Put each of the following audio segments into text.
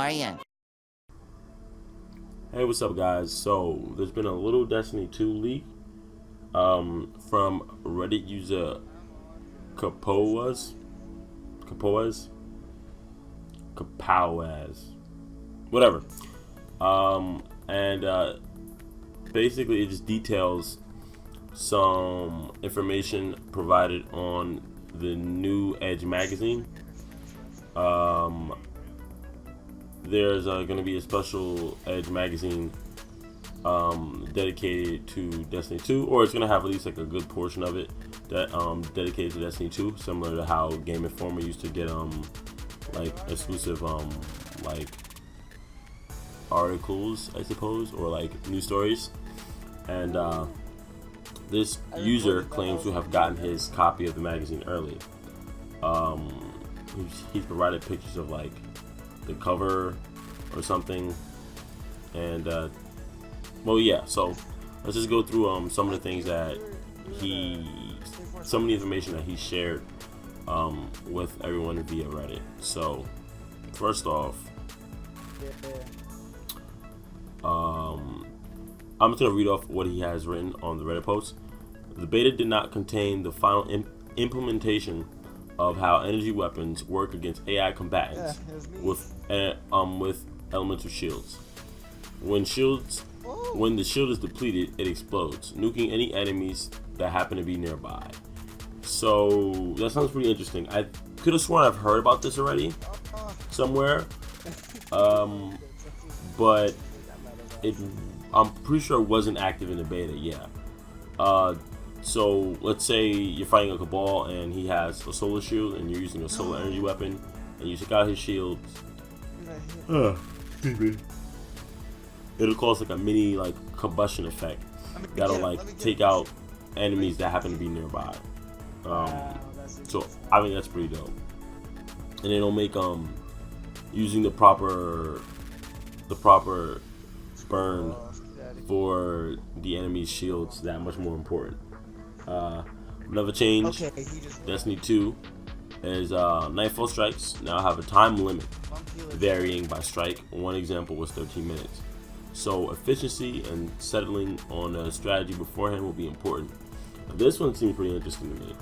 Ryan. Hey, what's up, guys? So there's been a little Destiny 2 leak from Reddit user kapowaz kapowaz kapowaz whatever, and basically it just details some information provided on the new Edge magazine. There's going to be a special Edge magazine dedicated to Destiny 2, or it's going to have at least like a good portion of it that dedicated to Destiny 2, similar to how Game Informer used to get like exclusive like articles, I suppose, or like news stories. And this user claims to have gotten his copy of the magazine early. He's provided pictures of like the cover or something, and well, yeah, so let's just go through some of the things that some of the information that he shared with everyone via Reddit. So first off, I'm just gonna read off what he has written on the Reddit post. The beta did not contain the final implementation of how energy weapons work against AI combatants with elemental shields. When the shield is depleted, it explodes, nuking any enemies that happen to be nearby. So that sounds pretty interesting. I could have sworn I've heard about this already somewhere, but I'm pretty sure it wasn't active in the beta. Yeah. So let's say you're fighting a Cabal and he has a solar shield and you're using a solar energy weapon and you take out his shields. It'll cause like a mini like combustion effect that'll like take out enemies that happen to be nearby. So I think that's pretty dope. And it'll make using the proper burn for the enemy's shields that much more important. Another change, Destiny 2 is Nightfall strikes now have a time limit varying by strike. One example was 13 minutes. So efficiency and settling on a strategy beforehand will be important. This one seems pretty interesting to me.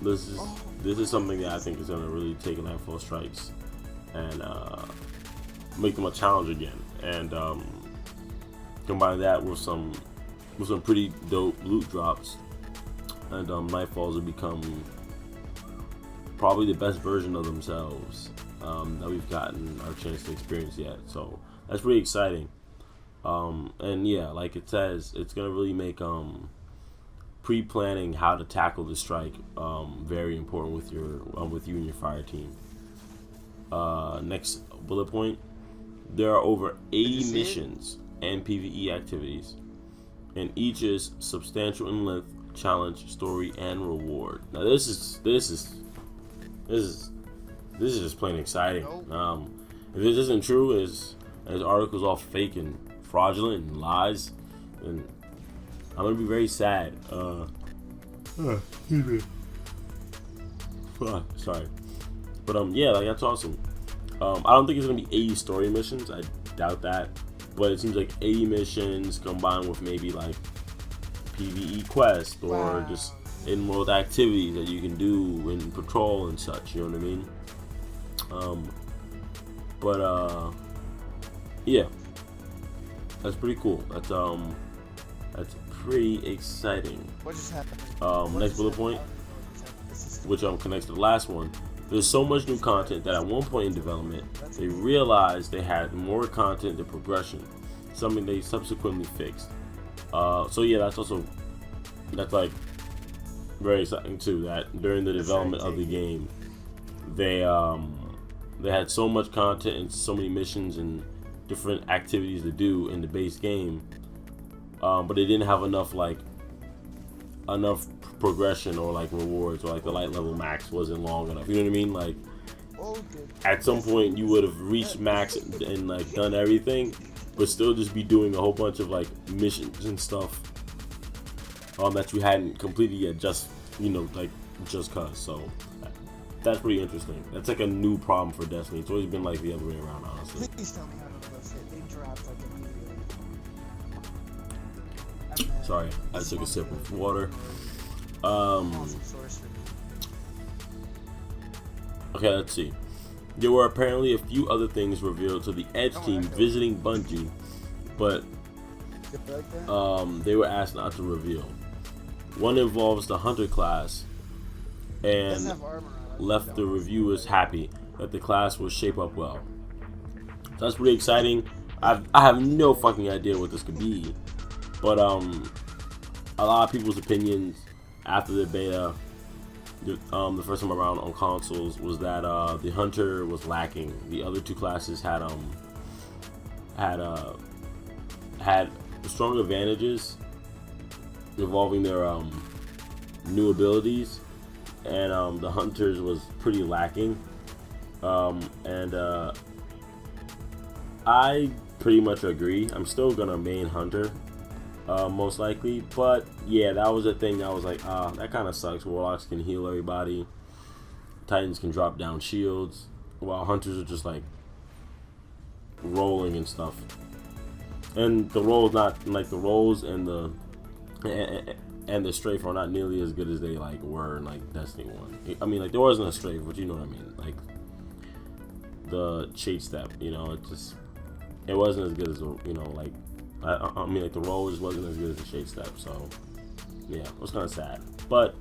This is something that I think is going to really take Nightfall strikes and make them a challenge again, and combine that with some pretty dope loot drops, and Nightfalls will become probably the best version of themselves that we've gotten our chance to experience yet. So that's pretty exciting. And yeah, like it says, it's gonna really make pre-planning how to tackle the strike very important with you and your fire team. Next bullet point: there are over 80 missions and PvE activities, and each is substantial in length, challenge, story, and reward. Now this is just plain exciting. If this isn't true, as articles all fake and fraudulent and lies, then I'm gonna be very sad. Sorry, but yeah, like that's awesome. I don't think it's gonna be 80 story missions. I doubt that. But it seems like 80 missions combined with maybe like PvE quests or just in-world activities that you can do in patrol and such. You know what I mean? Yeah, that's pretty cool. That's pretty exciting. Next bullet point, which connects to the last one. There's so much new content that at one point in development, they realized they had more content than progression, something they subsequently fixed. So yeah, that's like very exciting too, that during the development of the game, they had so much content and so many missions and different activities to do in the base game, but they didn't have enough progression or like rewards, or like the light level max wasn't long enough. You know what I mean? Like at some point you would have reached max and like done everything, but still just be doing a whole bunch of like missions and stuff that you hadn't completed yet, just cause. So that's pretty interesting. That's like a new problem for Destiny. It's always been like the other way around, honestly. Please tell me how to those hit. They dropped like immediately. Sorry, I took a sip of water. Okay, let's see. There were apparently a few other things revealed to the Edge team visiting Bungie, but they were asked not to reveal. One involves the Hunter class, and left the reviewers happy that the class will shape up well. So that's pretty exciting. I have no fucking idea what this could be, but a lot of people's opinions after the beta, the first time around on consoles, was that the Hunter was lacking. The other two classes had strong advantages involving their new abilities, and the Hunters was pretty lacking. I pretty much agree. I'm still gonna main Hunter, most likely, but yeah, that was a thing that was like, that kind of sucks. Warlocks can heal everybody, Titans can drop down shields, while Hunters are just like rolling and stuff. And the rolls not like the rolls and the strafe are not nearly as good as they like were in like Destiny 1. I mean, like there wasn't a strafe, but you know what I mean. Like the chase step, you know, it wasn't as good as like I mean, like the roll just wasn't as good as the shake step. So yeah, it was kind of sad. But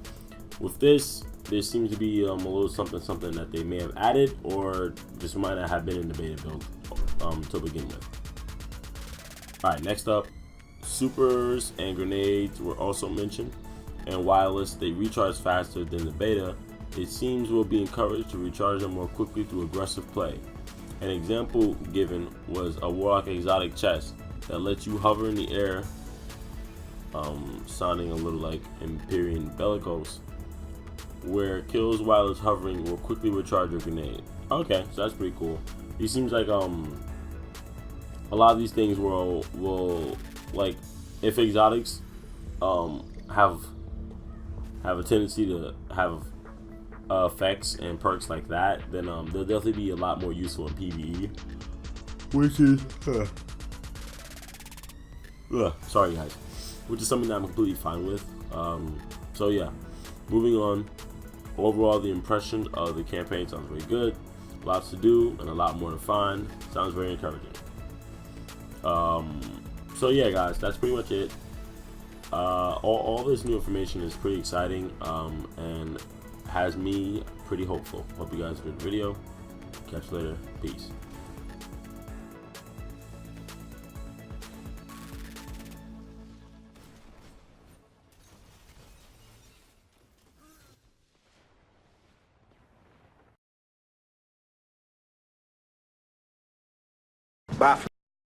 with this, there seems to be a little something that they may have added, or just might not have been in the beta build to begin with. All right, next up, supers and grenades were also mentioned, and wireless, they recharge faster than the beta. It seems we'll be encouraged to recharge them more quickly through aggressive play. An example given was a Warlock exotic chest that lets you hover in the air, sounding a little like Empyrean Bellicose, where kills while it's hovering will quickly recharge your grenade. Okay, so that's pretty cool. It seems like a lot of these things will like, if exotics have a tendency to have effects and perks like that, then they'll definitely be a lot more useful in PvE, which is sorry guys, which is something that I'm completely fine with. So yeah, moving on. Overall, the impression of the campaign sounds very good. Lots to do and a lot more to find. Sounds very encouraging. So yeah guys, that's pretty much it. All this new information is pretty exciting, and has me pretty hopeful. Hope you guys enjoyed the video. Catch you later. Peace. Bye.